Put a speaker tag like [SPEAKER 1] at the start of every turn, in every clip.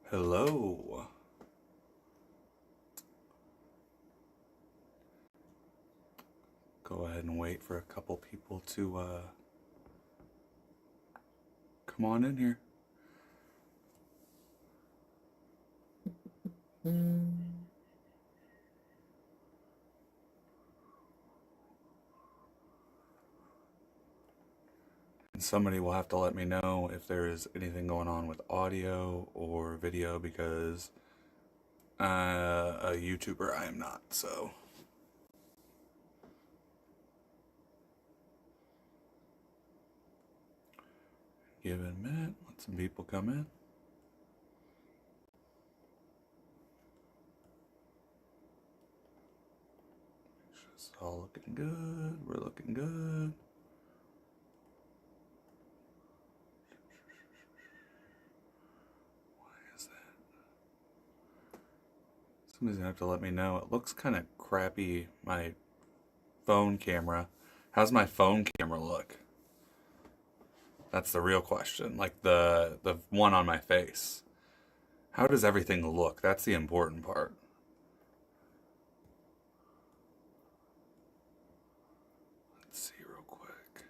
[SPEAKER 1] Hello. Go ahead and wait for a couple people to come on in here. And somebody will have to let me know if there is anything going on with audio or video because a YouTuber I am not, so. Give it a minute, let some people come in. It's all looking good, we're looking good. Why is that? Somebody's gonna have to let me know. It looks kind of crappy, my phone camera. How's my phone camera look? That's the real question. Like the one on my face. How does everything look? That's the important part. Let's see real quick.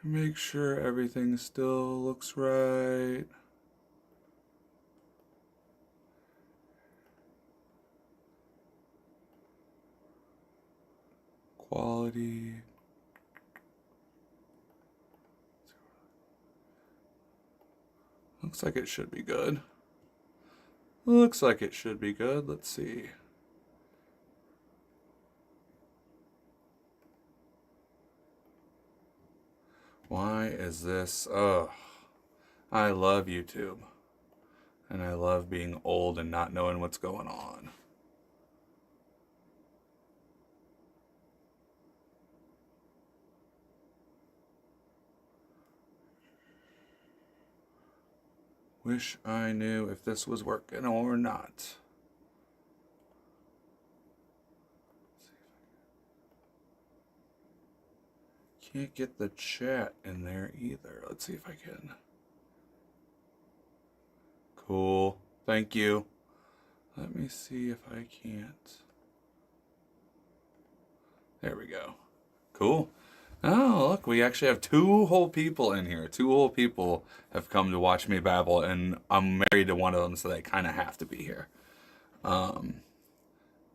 [SPEAKER 1] Make sure everything still looks right. Quality. Looks like it should be good. Looks like it should be good. Let's see. Why is this? Ugh. I love YouTube. And I love being old and not knowing what's going on. Wish I knew if this was working or not. Can't get the chat in there either. Let's see if I can. Cool. Thank you. Let me see if I can't. There we go. Cool. Oh, look, we actually have two whole people in here. Two whole people have come to watch me babble, and I'm married to one of them, so they kind of have to be here. But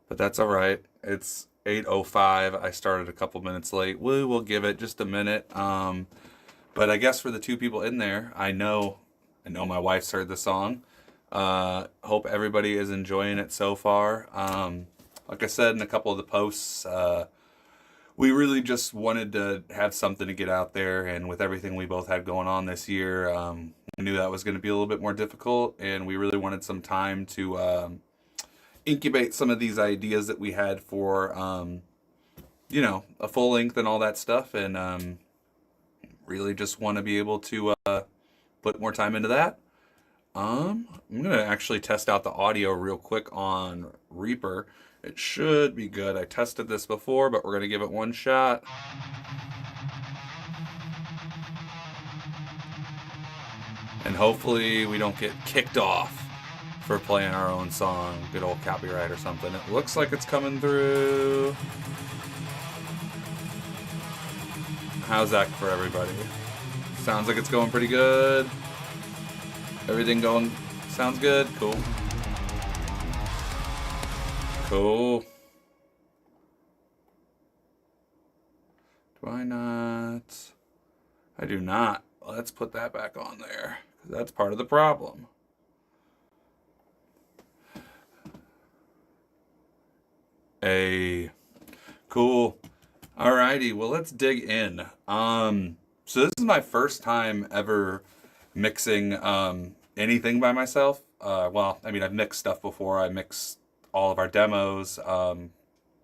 [SPEAKER 1] that's all right. It's 8:05. I started a couple minutes late. We will give it just a minute. But I guess for the two people in there, I know my wife's heard the song. Hope everybody is enjoying it so far. Like I said in a couple of the posts, we really just wanted to have something to get out there, and with everything we both had going on this year, we knew that was going to be a little bit more difficult, and we really wanted some time to incubate some of these ideas that we had for, a full length and all that stuff, and really just want to be able to put more time into that. I'm going to actually test out the audio real quick on Reaper. It should be good. I tested this before, but we're going to give it one shot. And hopefully we don't get kicked off for playing our own song. Good old copyright or something. It looks like it's coming through. How's that for everybody? Sounds like it's going pretty good. Everything going sounds good. Cool. Cool. Do I not? I do not. Let's put that back on there, because that's part of the problem. Cool. Alrighty, well, let's dig in. So this is my first time ever mixing anything by myself. I've mixed stuff before. I mixed all of our demos,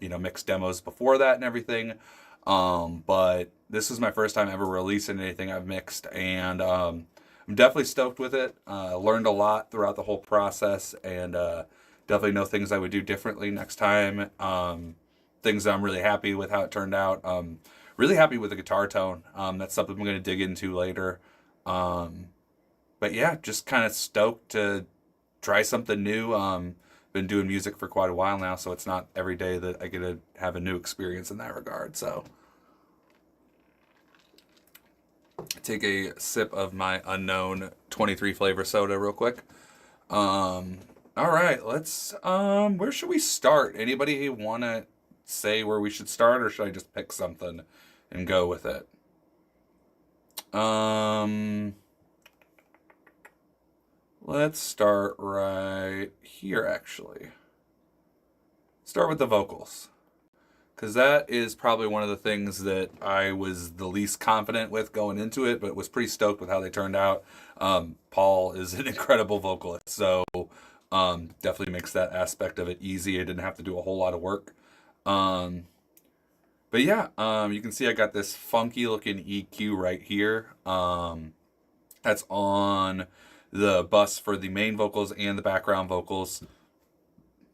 [SPEAKER 1] mixed demos before that and everything. But this is my first time ever releasing anything I've mixed, and I'm definitely stoked with it. Learned a lot throughout the whole process, and definitely know things I would do differently next time. Things that I'm really happy with how it turned out. Really happy with the guitar tone. That's something I'm going to dig into later. But yeah, just kind of stoked to try something new. Been doing music for quite a while now, so it's not every day that I get to have a new experience in that regard. So take a sip of my unknown 23 flavor soda real quick. All right, let's where should we start? Anybody want to say where we should start, or should I just pick something and go with it? Let's start right here, actually. Start with the vocals, because that is probably one of the things that I was the least confident with going into it, but was pretty stoked with how they turned out. Paul is an incredible vocalist, so definitely makes that aspect of it easy. I didn't have to do a whole lot of work. But yeah, you can see I got this funky looking EQ right here. That's on the bus for the main vocals and the background vocals.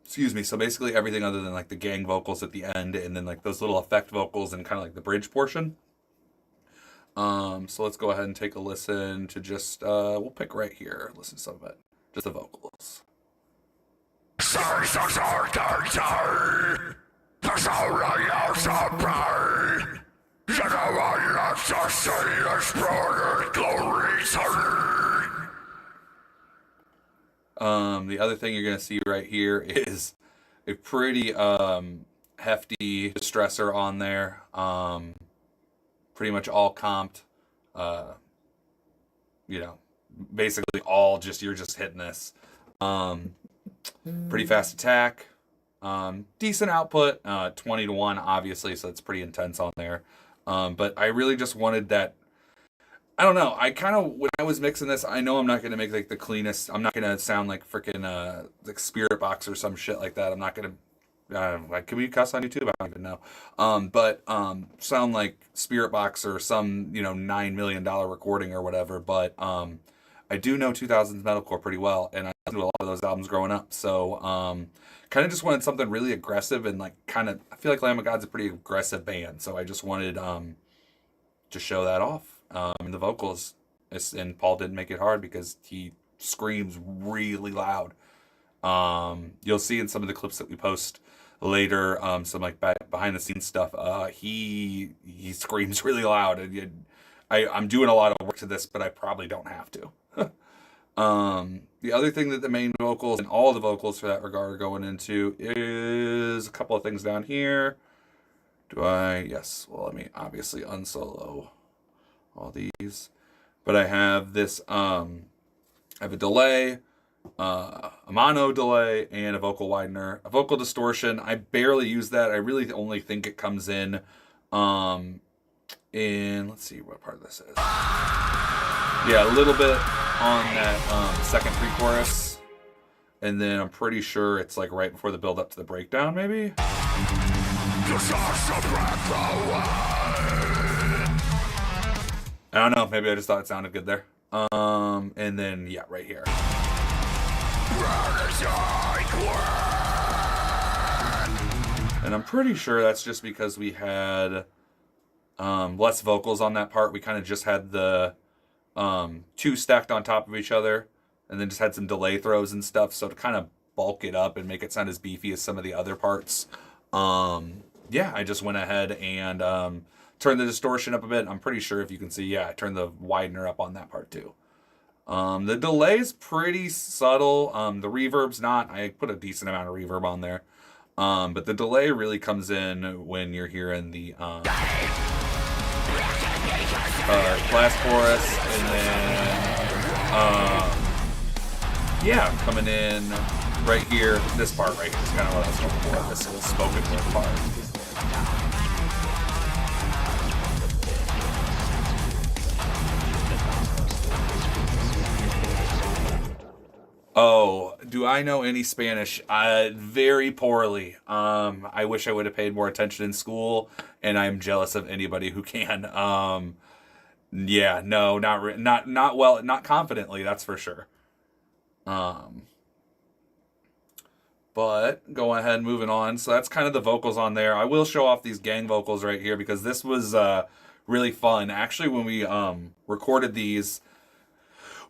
[SPEAKER 1] Excuse me. So basically everything other than like the gang vocals at the end, and then like those little effect vocals and kind of like the bridge portion. So let's go ahead and take a listen to just, we'll pick right here. Listen to some of it. Just the vocals. The other thing you're going to see right here is a pretty hefty distressor on there. Pretty much all comped. You know, basically all just, you're just hitting this. Pretty fast attack. Decent output. 20 to 1, obviously, so it's pretty intense on there. But I really just wanted that. I don't know. I kind of, when I was mixing this, I know I'm not going to make like the cleanest. I'm not going to sound like freaking like Spirit Box or some shit like that. I'm not going to, like, can we cuss on YouTube? I don't even know. But sound like Spirit Box or some, you know, $9 million recording or whatever. But I do know 2000s metalcore pretty well, and I listened to a lot of those albums growing up. So kind of just wanted something really aggressive and like kind of, I feel like Lamb of God's a pretty aggressive band. So I just wanted to show that off. The vocals, and Paul didn't make it hard because he screams really loud. You'll see in some of the clips that we post later, some like behind the scenes stuff. He screams really loud, and I'm doing a lot of work to this, but I probably don't have to. The other thing that the main vocals and all the vocals for that regard are going into is a couple of things down here. Yes. Well, let me obviously unsolo all these, but I have this, I have a delay, a mono delay, and a vocal widener, a vocal distortion. I barely use that. I really only think it comes in, let's see what part of this is. Yeah, a little bit on that, second pre-chorus, and then I'm pretty sure it's like right before the build up to the breakdown, maybe. I don't know, maybe I just thought it sounded good there. And then, yeah, right here. And I'm pretty sure that's just because we had less vocals on that part. We kind of just had the two stacked on top of each other, and then just had some delay throws and stuff, so to kind of bulk it up and make it sound as beefy as some of the other parts. Yeah, I just went ahead and turn the distortion up a bit. I'm pretty sure if you can see, yeah, I turned the widener up on that part too. The delay's pretty subtle. The reverb's not. I put a decent amount of reverb on there. But the delay really comes in when you're hearing the last chorus, and then yeah, coming in right here. This part right here is kind of what I was looking for. This little spoken word part. Oh, do I know any Spanish? Very poorly. I wish I would have paid more attention in school, and I'm jealous of anybody who can. Yeah, no, not well, not confidently, that's for sure. But going ahead and moving on. So that's kind of the vocals on there. I will show off these gang vocals right here because this was really fun. Actually, when we recorded these,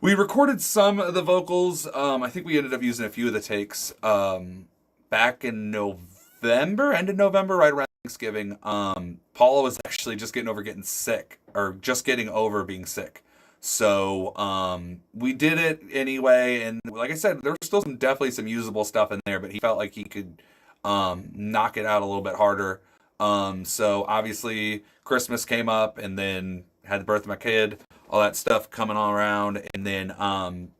[SPEAKER 1] We recorded some of the vocals. I think we ended up using a few of the takes back in November, end of November, right around Thanksgiving. Paula was actually just getting over getting sick, or just getting over being sick. So we did it anyway, and like I said, there was still definitely some usable stuff in there, but he felt like he could knock it out a little bit harder. So obviously Christmas came up, and then had the birth of my kid, all that stuff coming all around, and then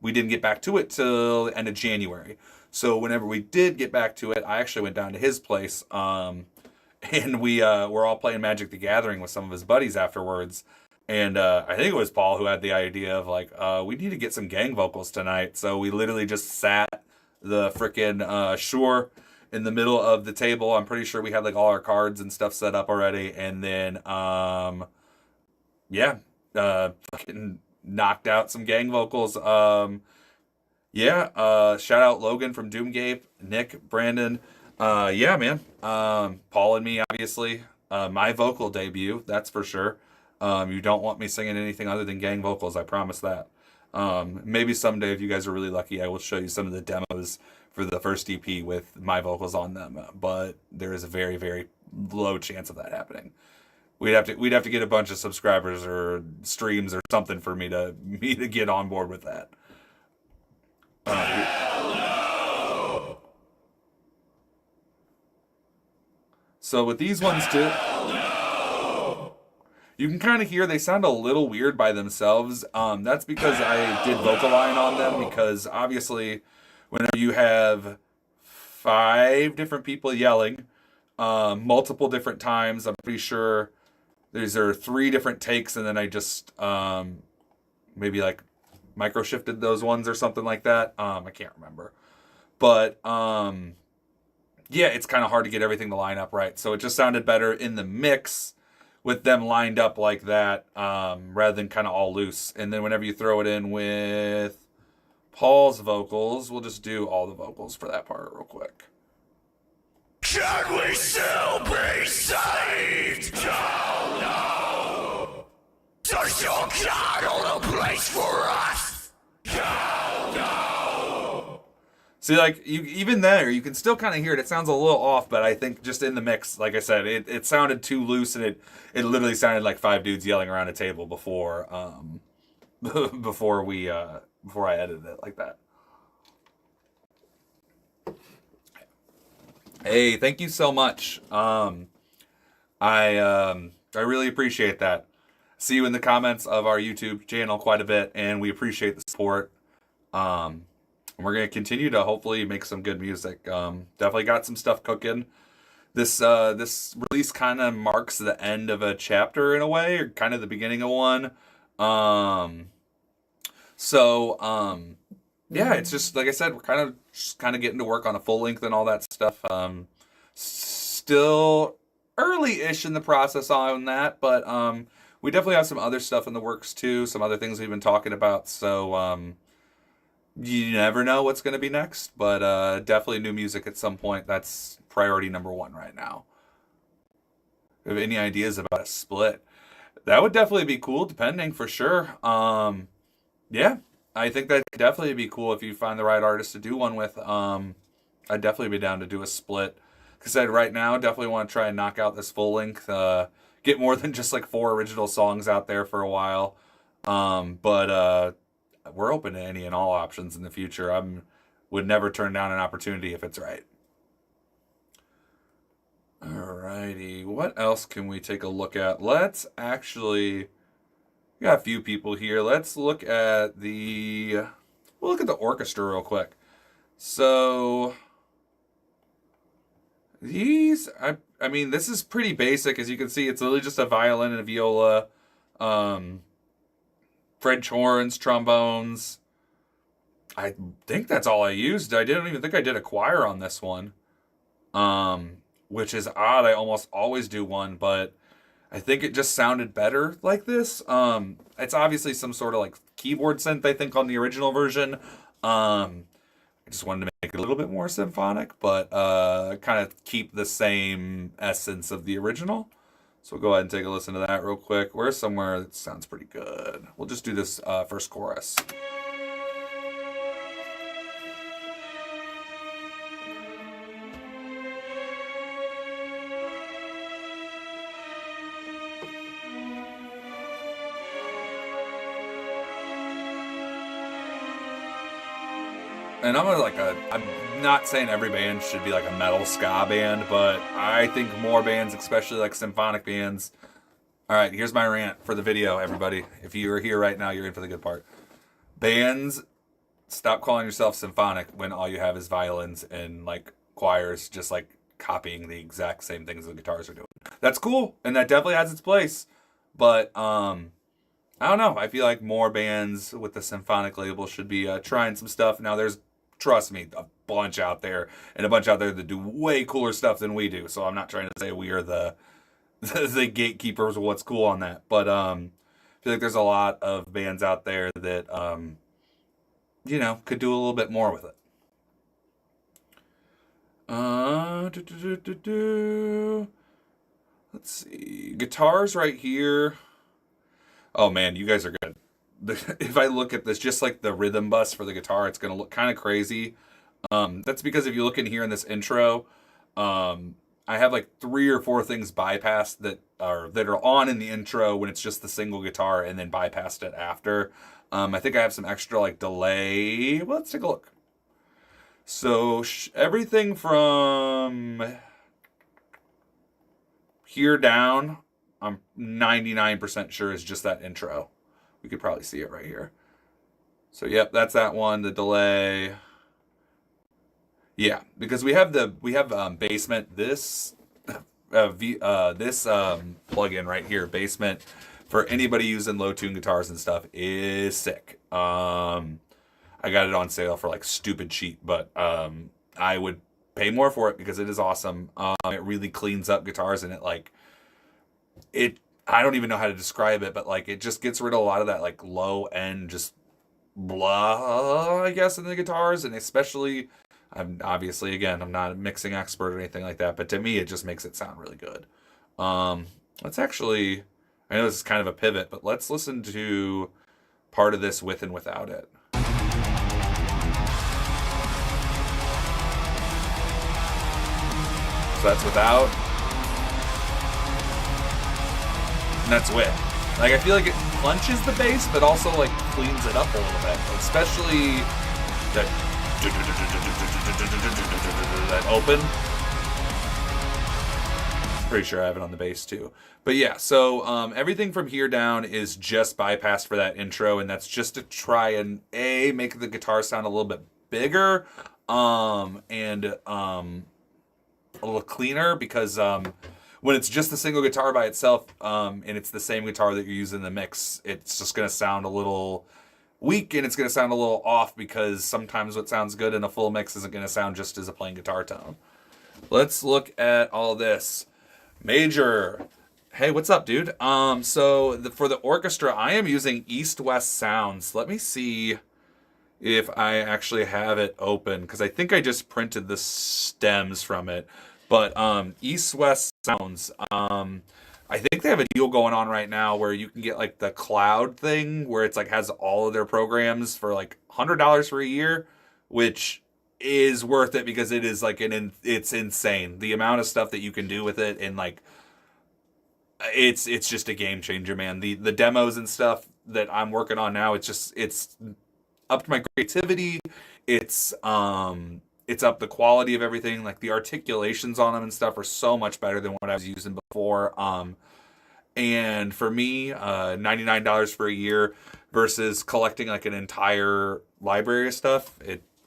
[SPEAKER 1] we didn't get back to it till the end of January. So whenever we did get back to it, I actually went down to his place, and we were all playing Magic the Gathering with some of his buddies afterwards. And I think it was Paul who had the idea of like, we need to get some gang vocals tonight. So we literally just sat the frickin' shore in the middle of the table. I'm pretty sure we had like all our cards and stuff set up already. And then, fucking knocked out some gang vocals. Shout out Logan from Doomgape, Nick, Brandon. Yeah, man. Paul and me, obviously. My vocal debut, that's for sure. You don't want me singing anything other than gang vocals, I promise that. Maybe someday, if you guys are really lucky, I will show you some of the demos for the first EP with my vocals on them. But there is a very, very low chance of that happening. We'd have to get a bunch of subscribers or streams or something for me to get on board with that. So with these ones too, you can kind of hear they sound a little weird by themselves. That's because I did vocal line on them, because obviously whenever you have 5 different people yelling multiple different times, I'm pretty sure these are 3 different takes, and then I just maybe like micro shifted those ones or something like that. I can't remember. But yeah, it's kind of hard to get everything to line up right. So it just sounded better in the mix with them lined up like that, rather than kind of all loose. And then whenever you throw it in with Paul's vocals, we'll just do all the vocals for that part real quick.
[SPEAKER 2] Can we still be saved? Oh no! Does your God hold a place for us? Oh no!
[SPEAKER 1] See, like, even there, you can still kind of hear it. It sounds a little off, but I think just in the mix, like I said, it sounded too loose, and it literally sounded like 5 dudes yelling around a table before before I edited it like that. Hey, thank you so much. I really appreciate that. See you in the comments of our YouTube channel quite a bit, and we appreciate the support. We're going to continue to hopefully make some good music. Definitely got some stuff cooking. This release kind of marks the end of a chapter in a way, or kind of the beginning of one. Yeah, it's just like I said, we're kind of getting to work on a full length and all that stuff. Still early-ish in the process on that, but we definitely have some other stuff in the works too. Some other things we've been talking about. So you never know what's going to be next, but definitely new music at some point. That's priority number 1 right now. If you have any ideas about a split, that would definitely be cool, depending for sure. Yeah, I think that could definitely be cool if you find the right artist to do one with. I'd definitely be down to do a split. Like I said, right now, definitely want to try and knock out this full length. Get more than just like 4 original songs out there for a while. But we're open to any and all options in the future. Would never turn down an opportunity if it's right. Alrighty, what else can we take a look at? Let's actually, we got a few people here. Let's look at we'll look at the orchestra real quick. So these, I mean, this is pretty basic. As you can see, it's literally just a violin and a viola. French horns, trombones. I think that's all I used. I didn't even think I did a choir on this one. Which is odd. I almost always do one, but I think it just sounded better like this. It's obviously some sort of like keyboard synth, I think, on the original version. I just wanted to make it a little bit more symphonic, but kind of keep the same essence of the original. So we'll go ahead and take a listen to that real quick. Where's somewhere that sounds pretty good? We'll just do this first chorus. and I'm not saying every band should be like a metal ska band, but I think more bands, especially like symphonic bands. All right, here's my rant for the video, everybody. If you're here right now, you're in for the good part. Bands, stop calling yourself symphonic when all you have is violins and like choirs, just like copying the exact same things the guitars are doing. That's cool, and that definitely has its place. But I don't know. I feel like more bands with the symphonic label should be trying some stuff. Now, there's, trust me, a bunch out there, and a bunch out there that do way cooler stuff than we do. So I'm not trying to say we are the the gatekeepers of what's cool on that. But I feel like there's a lot of bands out there that could do a little bit more with it. Let's see. Guitars right here. Oh man, you guys are good. If I look at this, just like the rhythm bus for the guitar, it's going to look kind of crazy. That's because if you look in here in this intro, I have like 3 or 4 things bypassed that are on in the intro when it's just the single guitar, and then bypassed it after. I think I have some extra like delay. Well, let's take a look. So everything from here down, I'm 99% sure is just that intro. We could probably see it right here. So yep, that's that one. The delay. Yeah, because we have basement. This plugin right here, basement, for anybody using low tune guitars and stuff, is sick. I got it on sale for like stupid cheap, but I would pay more for it because it is awesome. It really cleans up guitars, and I don't even know how to describe it, but like it just gets rid of a lot of that like low end just blah, I guess, in the guitars, and especially, I'm not a mixing expert or anything like that, but to me it just makes it sound really good. Let's actually, I know this is kind of a pivot, but let's listen to part of this with and without it. So that's without. And that's with. Like, I feel like it punches the bass, but also like cleans it up a little bit. Especially that open. Pretty sure I have it on the bass too. But yeah, so everything from here down is just bypassed for that intro, and that's just to try and make the guitar sound a little bit bigger, and a little cleaner, because when it's just the single guitar by itself, and it's the same guitar that you're using in the mix, it's just going to sound a little weak, and it's going to sound a little off, because sometimes what sounds good in a full mix isn't going to sound just as a plain guitar tone. Let's look at all this. Major. Hey, what's up, dude? For the orchestra, I am using East West Sounds. Let me see if I actually have it open, because I think I just printed the stems from it. But East West Sounds, I think they have a deal going on right now where you can get like the cloud thing, where it's like has all of their programs for like $100 for a year, which is worth it, because it is like it's insane the amount of stuff that you can do with it, and like it's just a game changer, man. The demos and stuff that I'm working on now, it's up to my creativity. It's up the quality of everything. Like the articulations on them and stuff are so much better than what I was using before. And for me, $99 for a year versus collecting like an entire library of stuff.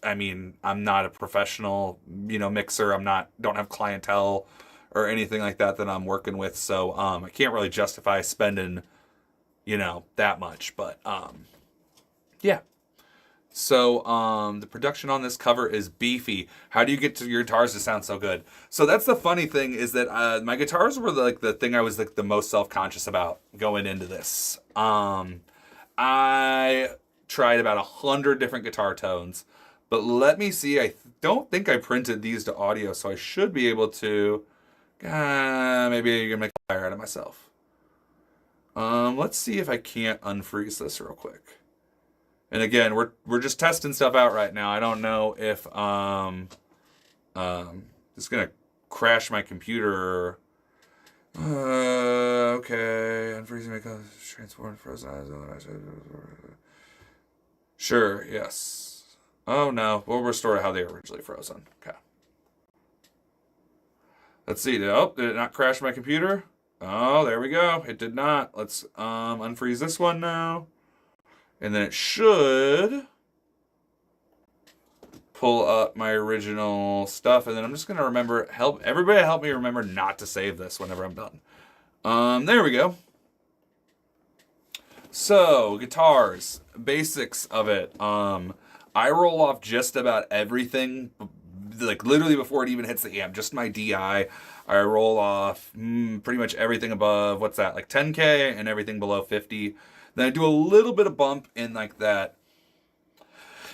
[SPEAKER 1] I'm not a professional, mixer. Don't have clientele or anything like that I'm working with. So, I can't really justify spending, that much, but, yeah. So, the production on this cover is beefy. How do you get to your guitars to sound so good? So that's the funny thing, is that my guitars were like the thing I was like the most self-conscious about going into this. I tried about 100 different guitar tones, but let me see. I don't think I printed these to audio, so I should be able to. Maybe I can make a fire out of myself. Let's see if I can't unfreeze this real quick. And again, we're just testing stuff out right now. I don't know if it's gonna crash my computer. Okay, unfreezing my transform frozen eyes. Sure, yes. Oh no, we'll restore how they were originally frozen. Okay. Let's see. Oh, did it not crash my computer? Oh, there we go. It did not. Let's unfreeze this one now. And then it should pull up my original stuff. And then I'm just going to remember, everybody help me remember not to save this whenever I'm done. There we go. So, guitars, basics of it. I roll off just about everything, like literally before it even hits the amp, just my DI. I roll off pretty much everything above, what's that, like 10K, and everything below 50. Then I do a little bit of bump in like that.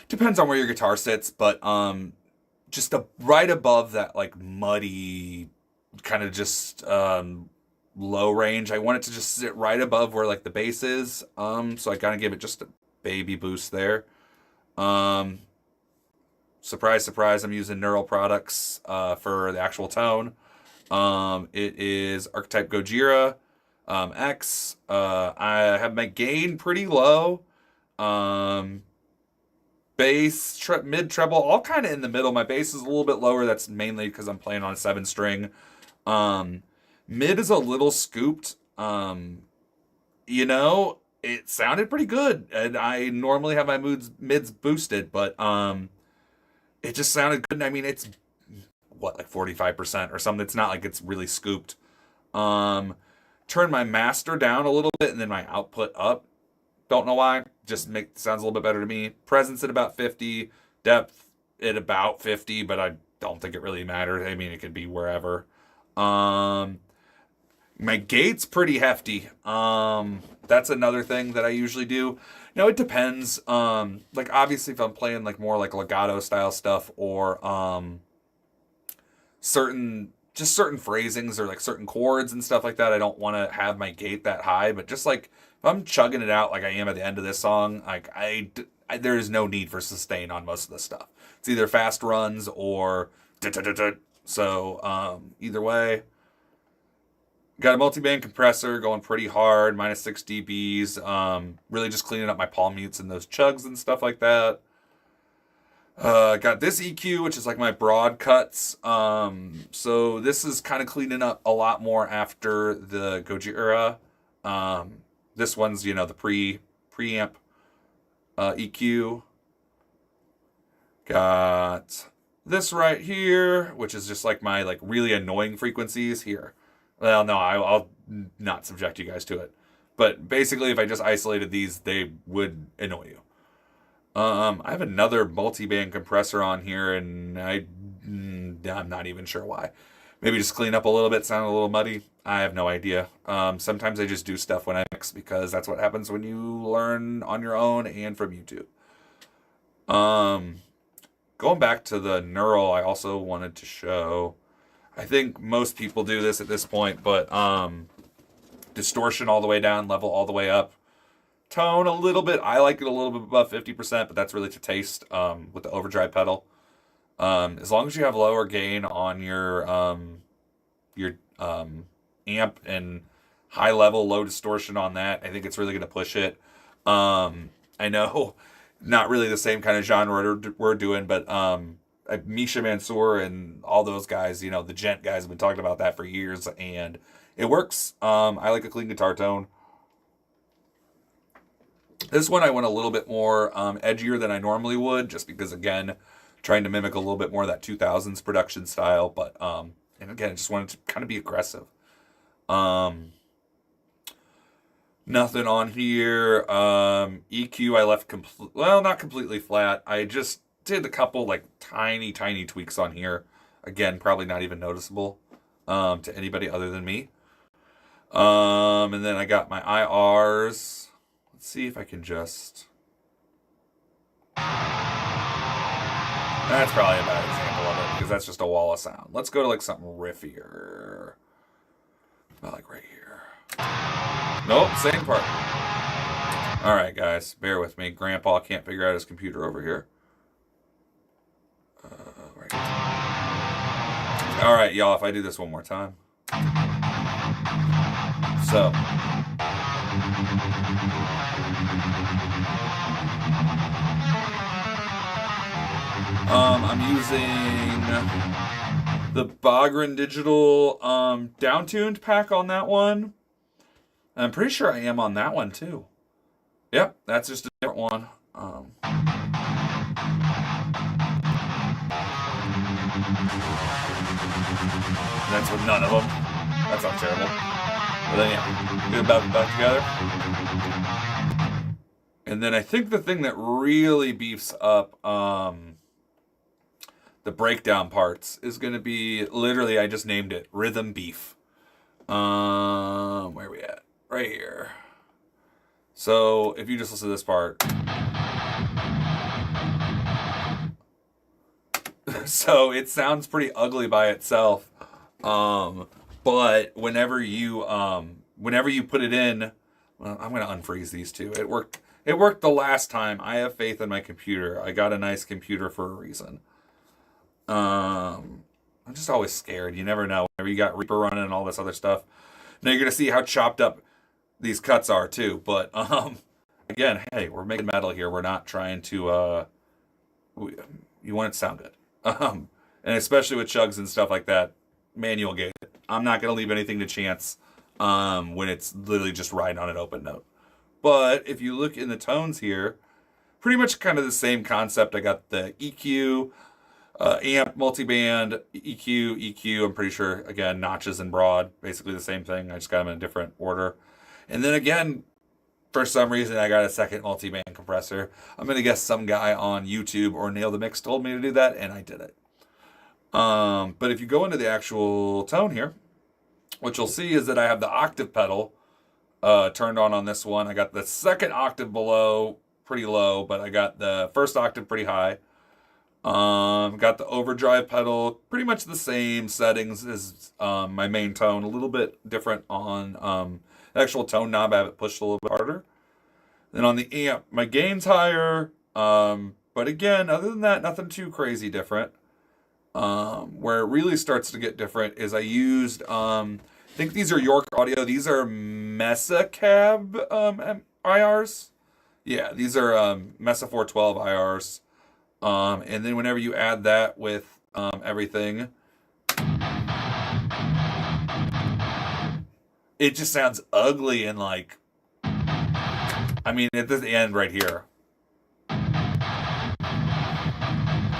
[SPEAKER 1] Depends on where your guitar sits, but just right above that like muddy kind of just low range. I want it to just sit right above where like the bass is. So I kind of give it just a baby boost there. Surprise, surprise, I'm using Neural products for the actual tone. It is Archetype Gojira X. I have my gain pretty low. Bass, mid, treble, all kind of in the middle. My bass is a little bit lower. That's mainly because I'm playing on a 7-string. Mid is a little scooped. You know, it sounded pretty good. And I normally have my mids boosted, but it just sounded good. I mean, it's what, like 45% or something. It's not like it's really scooped. Turn my master down a little bit and then my output up. Don't know why. Just sounds a little bit better to me. Presence at about 50, depth at about 50, but I don't think it really matters. I mean, it could be wherever. My gate's pretty hefty. That's another thing that I usually do. You know, it depends. Like obviously if I'm playing like more like legato style stuff or certain phrasings or like certain chords and stuff like that, I don't want to have my gate that high, but just like if I'm chugging it out like I am at the end of this song, like there is no need for sustain on most of this stuff. It's either fast runs or so either way. Got a multi-band compressor going pretty hard, minus 6 dBs. Really just cleaning up my palm mutes and those chugs and stuff like that. Got this EQ, which is like my broad cuts. So this is kind of cleaning up a lot more after the Gojira. This one's, you know, the preamp EQ. Got this right here, which is just like my like really annoying frequencies here. Well, no, I'll not subject you guys to it. But basically, if I just isolated these, they would annoy you. I have another multi-band compressor on here, and I'm not even sure why. Maybe just clean up a little bit, sound a little muddy. I have no idea. Sometimes I just do stuff when I mix because that's what happens when you learn on your own and from YouTube. Going back to the Neural, I also wanted to show. I think most people do this at this point, but distortion all the way down, level all the way up. Tone a little bit. I like it a little bit above 50%, but that's really to taste with the overdrive pedal. As long as you have lower gain on your amp and high level, low distortion on that, I think it's really going to push it. I know not really the same kind of genre we're doing, but Misha Mansour and all those guys, you know, the Gent guys have been talking about that for years, and it works. I like a clean guitar tone. This one I went a little bit more edgier than I normally would, just because, again, trying to mimic a little bit more of that 2000s production style. But, and again, just wanted to kind of be aggressive. Nothing on here. EQ I left not completely flat. I just did a couple like tiny tweaks on here. Again, probably not even noticeable to anybody other than me. And then I got my IRs. Let's see if I can just... That's probably a bad example of it because that's just a wall of sound. Let's go to like something riffier. About like right here. Nope, same part. Alright guys, bear with me. Grandpa can't figure out his computer over here. Right. Alright y'all, if I do this one more time. So... I'm using the Bogren Digital downtuned pack on that one. I'm pretty sure I am on that one too. Yep, that's just a different one. That's with none of them. That sounds terrible. But then yeah, get it back together. And then I think the thing that really beefs up the breakdown parts is going to be literally, I just named it Rhythm Beef. Where are we at? Right here. So if you just listen to this part. So it sounds pretty ugly by itself. But whenever you put it in, well, I'm going to unfreeze these two. It worked the last time. I have faith in my computer. I got a nice computer for a reason. I'm just always scared. You never know. Whenever you got Reaper running and all this other stuff. Now you're going to see how chopped up these cuts are too. But again, hey, we're making metal here. We're not trying to you want it to sound good. And especially with chugs and stuff like that, manual gate. I'm not going to leave anything to chance when it's literally just riding on an open note. But if you look in the tones here, pretty much kind of the same concept. I got the EQ, amp, multiband, EQ. I'm pretty sure, again, notches and broad. Basically the same thing. I just got them in a different order. And then again, for some reason, I got a second multiband compressor. I'm going to guess some guy on YouTube or Nail the Mix told me to do that, and I did it. But if you go into the actual tone here, what you'll see is that I have the octave pedal turned on this one. I got the second octave below pretty low, but I got the first octave pretty high. Got the overdrive pedal, pretty much the same settings as my main tone, a little bit different on the actual tone knob. I have it pushed a little bit harder. Then on the amp, my gain's higher, but again, other than that, nothing too crazy different. Where it really starts to get different is I used, I think these are York Audio. These are Mesa Cab IRs. Yeah, these are Mesa 412 IRs. And then whenever you add that with everything, it just sounds ugly and like, I mean, at the end right here,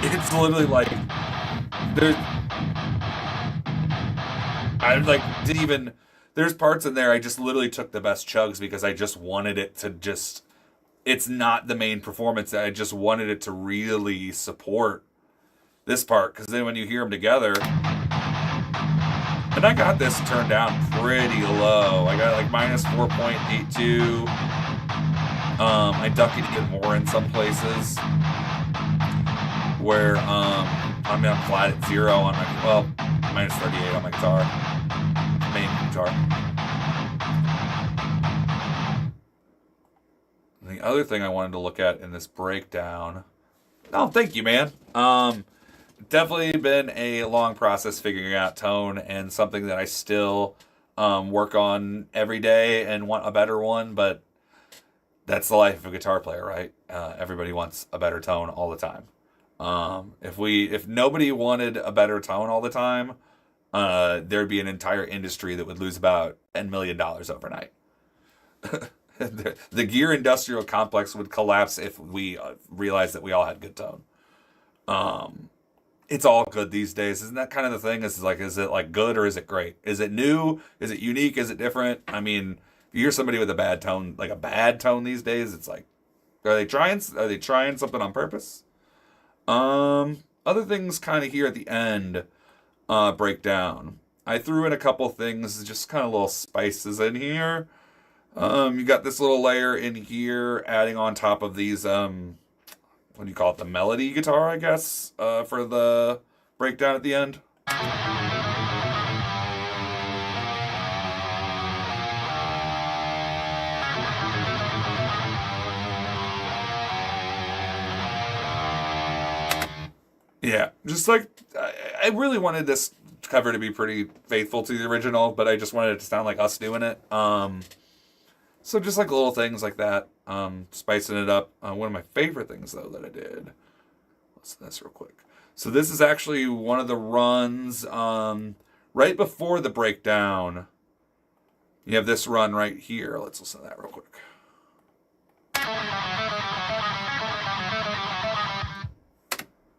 [SPEAKER 1] it's literally like, there's parts in there I just literally took the best chugs because I just wanted it to just, it's not the main performance. I just wanted it to really support this part, because then when you hear them together, and I got this turned down pretty low. I got like minus 4.82. I duck it to get more in some places where I'm flat at 0 on my, well, minus 38 on my guitar, main guitar. And the other thing I wanted to look at in this breakdown, oh, thank you, man. Definitely been a long process figuring out tone, and something that I still work on every day and want a better one, but that's the life of a guitar player, right? Everybody wants a better tone all the time. If nobody wanted a better tone all the time, there'd be an entire industry that would lose about $10 million overnight. The gear industrial complex would collapse if we realized that we all had good tone. It's all good these days. Isn't that kind of the thing? Is it like good or is it great? Is it new? Is it unique? Is it different? I mean, if you hear somebody with a bad tone, like a bad tone these days, it's like, are they trying something on purpose? Other things kind of here at the end, breakdown. I threw in a couple things, just kind of little spices in here. You got this little layer in here, adding on top of these, what do you call it? The melody guitar, I guess, for the breakdown at the end. Yeah, just like, I really wanted this cover to be pretty faithful to the original, but I just wanted it to sound like us doing it. So just like little things like that, spicing it up. One of my favorite things, though, that I did Listen to this real quick. So this is actually one of the runs right before the breakdown. You have this run right here. Let's listen to that real quick.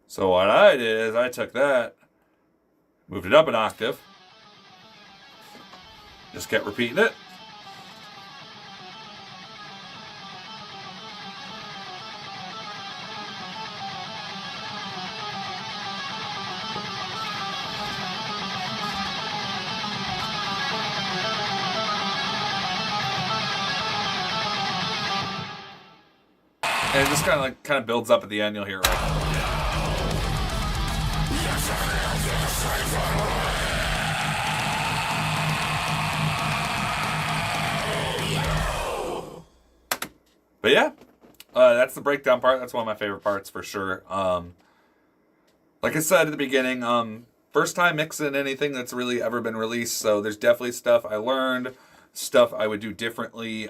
[SPEAKER 1] So what I did is I took that, moved it up an octave, just kept repeating it. And it just kind of builds up at the end. You'll hear it right. But yeah, that's the breakdown part. That's one of my favorite parts for sure. Like I said at the beginning, first time mixing anything that's really ever been released. So there's definitely stuff I learned, stuff I would do differently.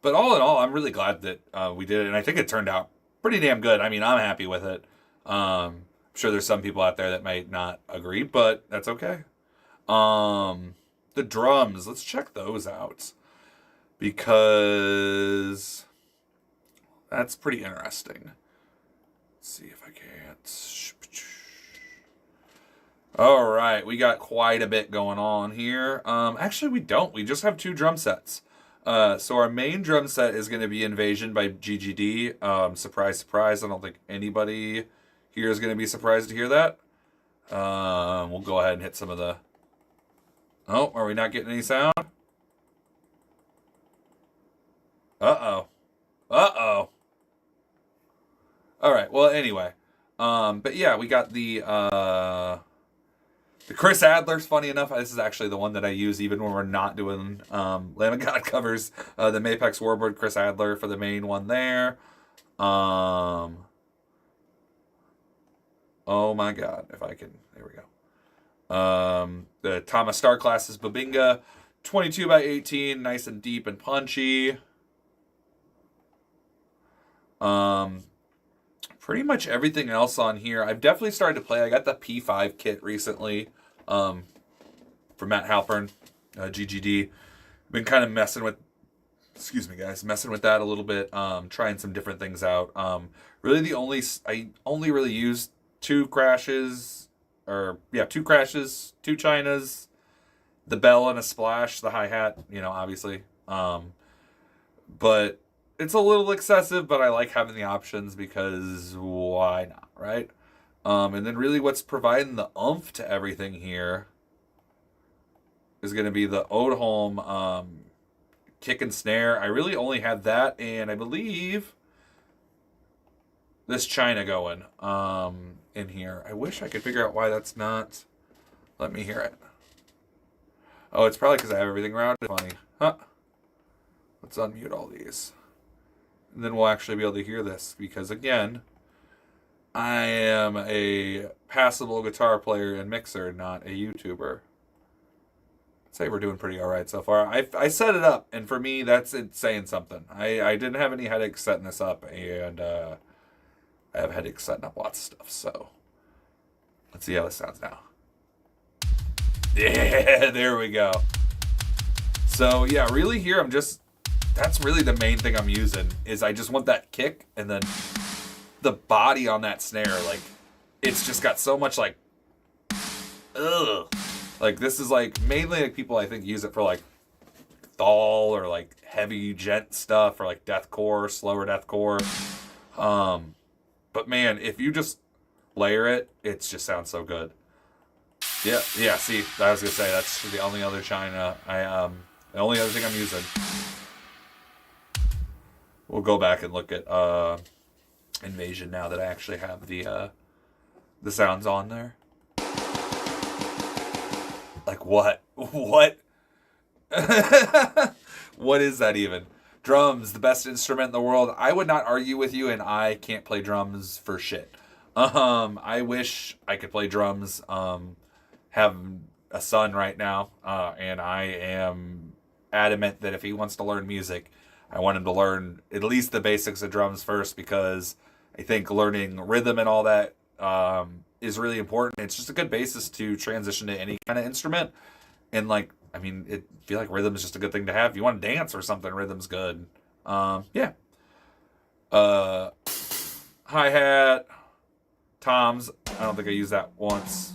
[SPEAKER 1] But all in all, I'm really glad that we did it, and I think it turned out pretty damn good. I mean, I'm happy with it. I'm sure there's some people out there that might not agree, but that's okay. The drums, let's check those out, because that's pretty interesting. Let's see if I can't. All right, we got quite a bit going on here. Actually, we don't. We just have 2 drum sets. So our main drum set is going to be Invasion by GGD. Surprise, surprise. I don't think anybody here is going to be surprised to hear that. We'll go ahead and hit some of the... Oh, are we not getting any sound? Uh-oh. Uh-oh. All right, well, anyway. But yeah, we got the Chris Adler's, funny enough, this is actually the one that I use even when we're not doing Lamb of God covers. The Mapex Warboard, Chris Adler for the main one there. Oh my God, if I can, there we go. The Thomas Star Class Babinga, 22 by 18, nice and deep and punchy. Pretty much everything else on here, I've definitely started to play. I got the P5 kit recently, from Matt Halpern, GGD. Been kind of messing with that a little bit, trying some different things out. Really I only really used 2 crashes, 2 Chinas, the bell and a splash, the hi-hat, obviously. But it's a little excessive, but I like having the options because why not, right? And then really what's providing the oomph to everything here is going to be the Odholm kick and snare. I really only had that, and I believe this China going in here. I wish I could figure out why that's not. Let me hear it. Oh, it's probably because I have everything routed. Funny. Huh. Let's unmute all these. And then we'll actually be able to hear this, because again, I am a passable guitar player and mixer, not a YouTuber. I'd say we're doing pretty all right so far. I set it up, and for me, that's it saying something. I didn't have any headaches setting this up, and I have headaches setting up lots of stuff, so let's see how this sounds now. Yeah, there we go. So yeah, really here that's really the main thing I'm using, is I just want that kick, and then the body on that snare, like, it's just got so much, like, ugh. Like, this is, like, mainly, like, people, I think, use it for, like, thal or, like, heavy gent stuff, or, like, deathcore, slower deathcore. But, man, if you just layer it, it just sounds so good. Yeah, see, I was gonna say, that's the only other China, the only other thing I'm using. We'll go back and look at Invasion now that I actually have the sounds on there. Like what? What? What is that even? Drums, the best instrument in the world. I would not argue with you, and I can't play drums for shit. I wish I could play drums. Have a son right now, and I am adamant that if he wants to learn music, I want him to learn at least the basics of drums first, because I think learning rhythm and all that is really important. It's just a good basis to transition to any kind of instrument. And like, I mean, I feel like rhythm is just a good thing to have. If you want to dance or something, rhythm's good. Yeah. Hi-hat, toms. I don't think I used that once.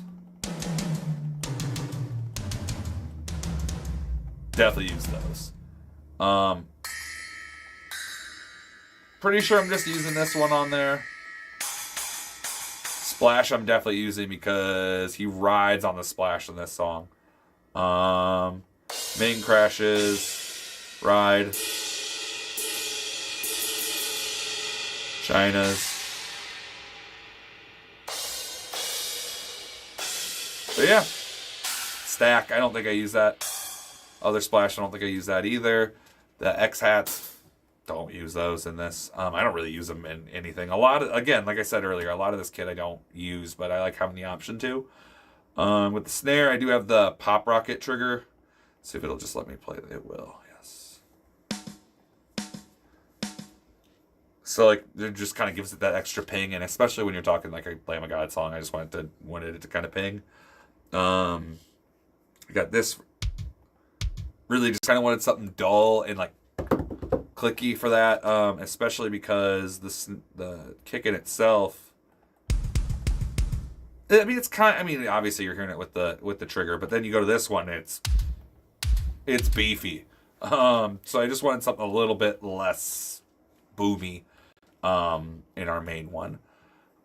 [SPEAKER 1] Definitely use those. Pretty sure I'm just using this one on there. Splash I'm definitely using because he rides on the splash in this song. Main crashes, ride, China's. So yeah, stack. I don't think I use that. Other splash. I don't think I use that either. The X hats. Don't use those in this. I don't really use them in anything. A lot of, again, like I said earlier, a lot of this kit I don't use, but I like having the option to. With the snare, I do have the pop rocket trigger. See if it'll just let me play it. It will, yes. So like, it just kind of gives it that extra ping, and especially when you're talking like a Lamb of God song, I just wanted it to kind of ping. I got this. Really, just kind of wanted something dull and like clicky for that, especially because the kick in itself. I mean, it's kind. I mean, obviously you're hearing it with the trigger, but then you go to this one, it's beefy. So I just wanted something a little bit less boomy, in our main one.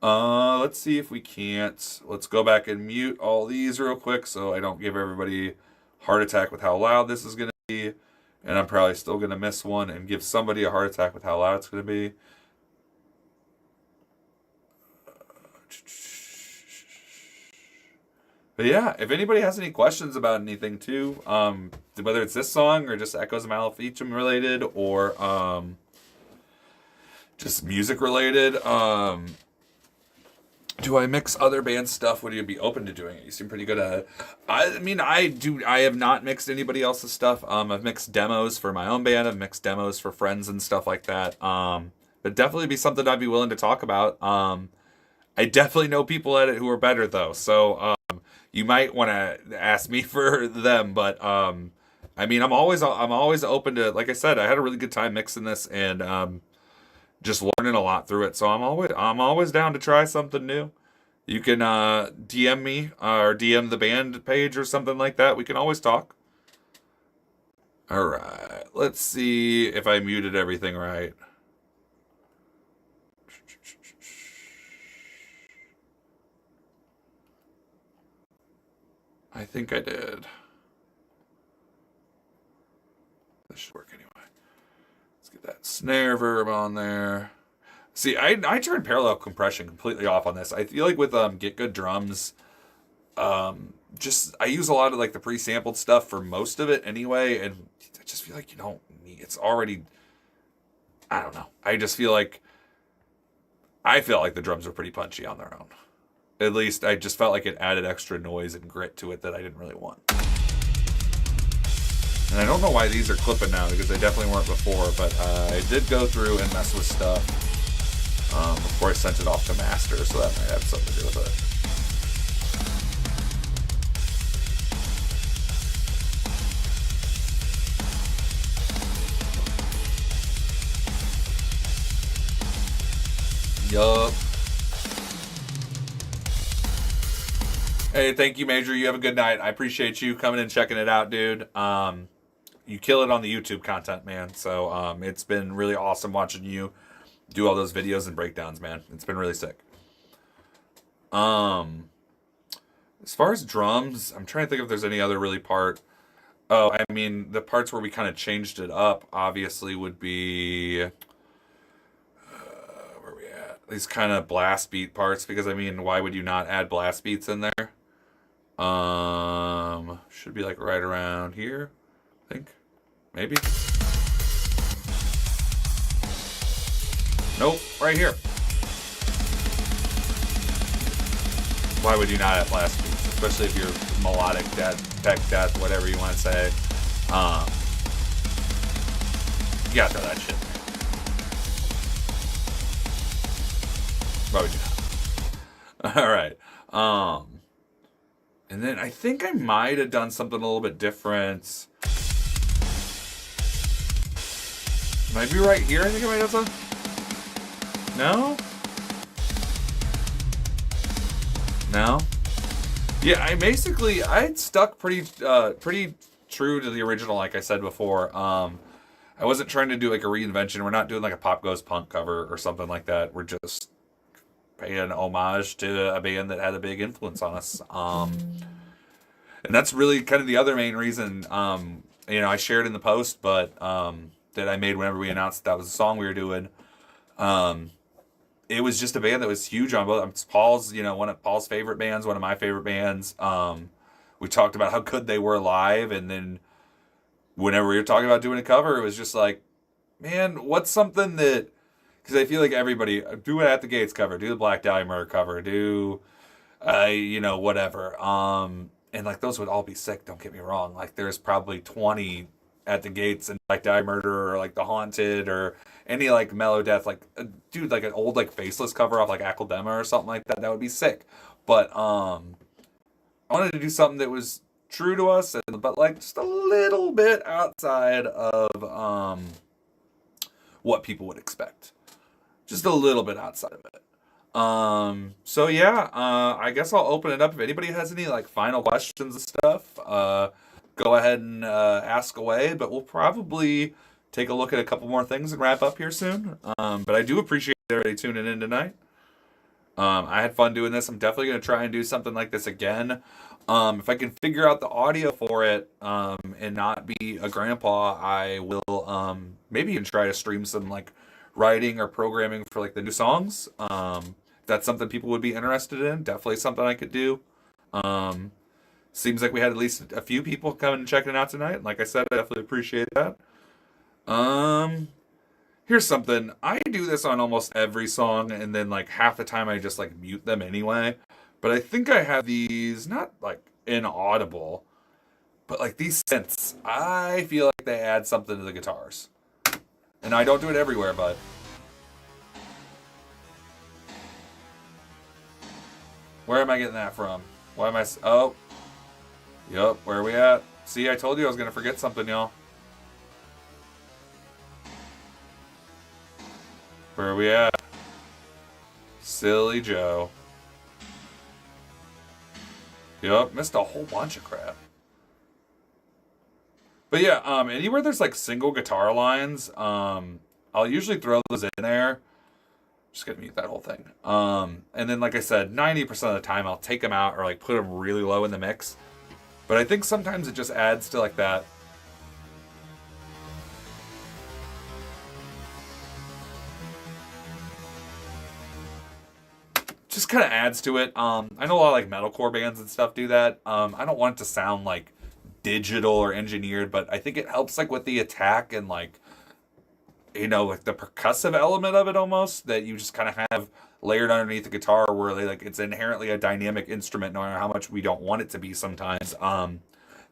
[SPEAKER 1] Let's see if we can't. Let's go back and mute all these real quick so I don't give everybody heart attack with how loud this is gonna be, and I'm probably still gonna miss one and give somebody a heart attack with how loud it's gonna be. But yeah, if anybody has any questions about anything too, whether it's this song or just Echoes of Maleficum related or just music related, do I mix other band stuff? Would you be open to doing it? You seem pretty good at it. I mean, I have not mixed anybody else's stuff. I've mixed demos for my own band. I've mixed demos for friends and stuff like that. But definitely be something I'd be willing to talk about. I definitely know people at it who are better though. So, you might want to ask me for them, but I mean, I'm always open to. Like I said, I had a really good time mixing this and just learning a lot through it. So I'm always down to try something new. You can DM me or DM the band page or something like that. We can always talk. All right, let's see if I muted everything right. I think I did. This should work anyway. Let's get that snare verb on there. See, I turned parallel compression completely off on this. I feel like with Get Good Drums, just I use a lot of like the pre-sampled stuff for most of it anyway, and I just feel like you don't need. It's already. I don't know. I feel like the drums are pretty punchy on their own. At least I just felt like it added extra noise and grit to it that I didn't really want. And I don't know why these are clipping now because they definitely weren't before, but I did go through and mess with stuff before I sent it off to master, so that might have something to do with it. Yup. Hey, thank you, Major. You have a good night. I appreciate you coming and checking it out, dude. You kill it on the YouTube content, man. So it's been really awesome watching you do all those videos and breakdowns, man. It's been really sick. As far as drums, I'm trying to think if there's any other really part. Oh, I mean, the parts where we kind of changed it up, obviously, would be where are we at? These kind of blast beat parts, because I mean, why would you not add blast beats in there? Should be like right around here, I think. Maybe. Nope, right here. Why would you not have blast beats? Especially if you're melodic death, tech death, whatever you want to say. You gotta throw that shit Why would you not? All right. And then I think I might have done something a little bit different. Might be right here. I think I might have done something. No? No? Yeah, I stuck pretty true to the original, like I said before. I wasn't trying to do like a reinvention. We're not doing like a Pop Goes Punk cover or something like that. We're just paying homage to a band that had a big influence on us. And that's really kind of the other main reason, I shared in the post, but that I made whenever we announced that was the song we were doing. It was just a band that was huge on both. It's Paul's, one of Paul's favorite bands, one of my favorite bands. We talked about how good they were live, and then whenever we were talking about doing a cover, it was just like, man, what's something that, because I feel like everybody, do it At the Gates cover, do the Black Dahlia Murder cover, do, whatever. And like those would all be sick, don't get me wrong. Like there's probably 20 At the Gates and like Die Murder or like The Haunted or any like Mellow Death, like dude, like an old like Faceless cover off like Akldema or something like that. That would be sick. But I wanted to do something that was true to us, but like just a little bit outside of what people would expect. Just a little bit outside of it. So yeah, I guess I'll open it up. If anybody has any like final questions and stuff, go ahead and ask away, but we'll probably take a look at a couple more things and wrap up here soon. But I do appreciate everybody tuning in tonight. I had fun doing this. I'm definitely going to try and do something like this again. If I can figure out the audio for it and not be a grandpa, I will maybe even try to stream some like writing or programming for like the new songs. If that's something people would be interested in, definitely something I could do. Seems like we had at least a few people coming and checking it out tonight. And like I said, I definitely appreciate that. Here's something. I do this on almost every song, and then like half the time I just like mute them anyway. But I think I have these not like inaudible, but like these synths. I feel like they add something to the guitars. And I don't do it everywhere, but where am I getting that from? Why am I... Oh. Yup, where are we at? See, I told you I was going to forget something, y'all. Where are we at? Silly Joe. Yup, missed a whole bunch of crap. But yeah, anywhere there's like single guitar lines, I'll usually throw those in there. Just gonna mute that whole thing. And then like I said, 90% of the time I'll take them out or like put them really low in the mix. But I think sometimes it just adds to like that. Just kind of adds to it. I know a lot of like metalcore bands and stuff do that. I don't want it to sound like digital or engineered, but I think it helps like with the attack and like, like the percussive element of it almost, that you just kind of have layered underneath the guitar where they like it's inherently a dynamic instrument no matter how much we don't want it to be sometimes.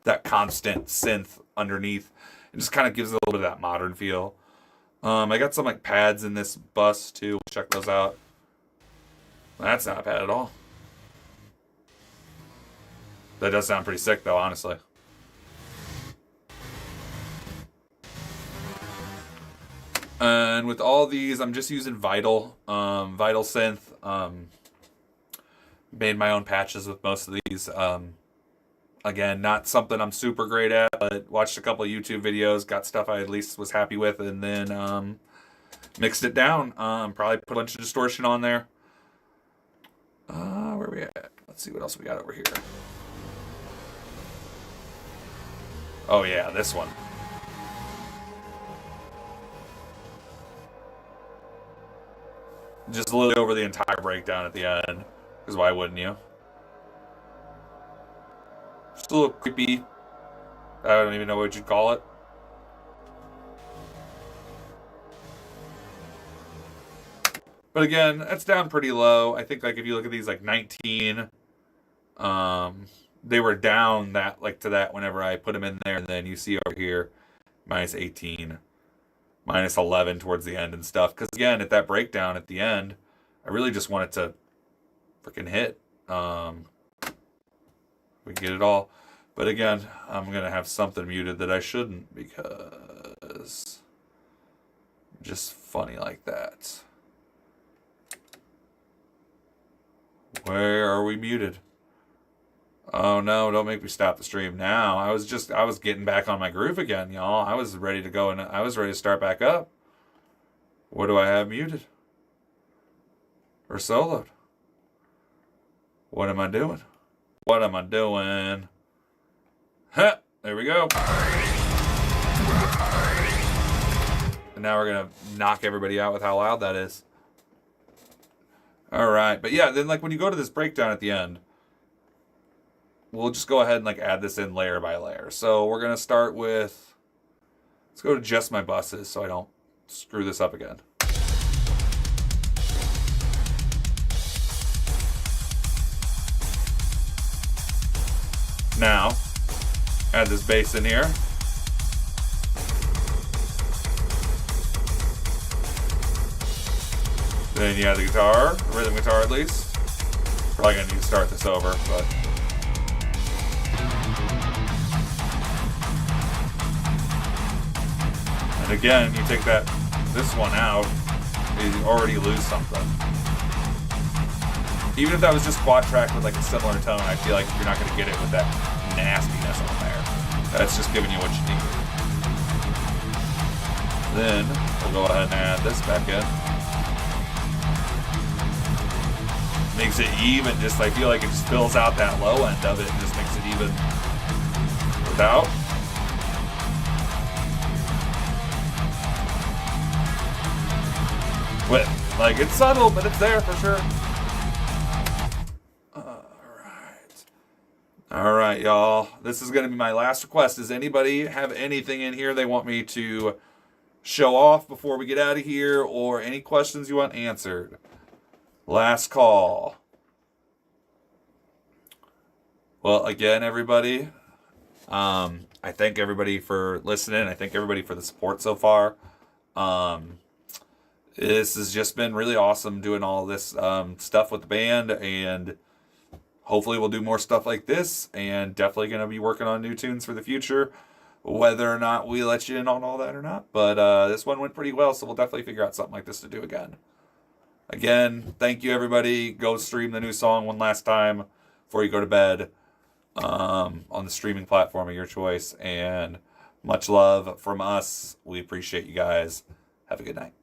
[SPEAKER 1] That constant synth underneath, it just kind of gives it a little bit of that modern feel. I got some like pads in this bus too. Check those out. That's not bad at all. That does sound pretty sick though, honestly. And with all these, I'm just using Vital Synth. Made my own patches with most of these. Again, not something I'm super great at, but watched a couple of YouTube videos, got stuff I at least was happy with, and then mixed it down. Probably put a bunch of distortion on there. Where are we at? Let's see what else we got over here. Oh yeah, this one. Just literally over the entire breakdown at the end. Because why wouldn't you? Just a little creepy. I don't even know what you'd call it. But again, that's down pretty low. I think like if you look at these like 19, they were down that like to that whenever I put them in there, and then you see over here minus 18, minus 11 towards the end and stuff. Because again, at that breakdown at the end, I really just want it to freaking hit. We get it all. But again, I'm going to have something muted that I shouldn't because just funny like that. Where are we muted? Oh no, don't make me stop the stream now. I was getting back on my groove again, y'all. I was ready to go and I was ready to start back up. What do I have muted? Or soloed? What am I doing? What am I doing? Ha! There we go. And now we're gonna knock everybody out with how loud that is. Alright, but yeah, then like when you go to this breakdown at the end, we'll just go ahead and like add this in layer by layer. So we're gonna start with, let's go to just my buses so I don't screw this up again. Now, add this bass in here. Then you add the guitar, rhythm guitar at least. Probably gonna need to start this over, but. And again, you take this one out, you already lose something. Even if that was just quad track with like a similar tone, I feel like you're not going to get it with that nastiness on there. That's just giving you what you need. Then we'll go ahead and add this back in. Makes it even, just I feel like it just fills out that low end of it and just makes it even without. With. Like, it's subtle, but it's there for sure. Alright, y'all. This is going to be my last request. Does anybody have anything in here they want me to show off before we get out of here? Or any questions you want answered? Last call. Well, again, everybody, I thank everybody for listening. I thank everybody for the support so far. This has just been really awesome doing all this stuff with the band, and hopefully we'll do more stuff like this, and definitely going to be working on new tunes for the future, whether or not we let you in on all that or not. But this one went pretty well, so we'll definitely figure out something like this to do again. Again, thank you, everybody. Go stream the new song one last time before you go to bed on the streaming platform of your choice. And much love from us. We appreciate you guys. Have a good night.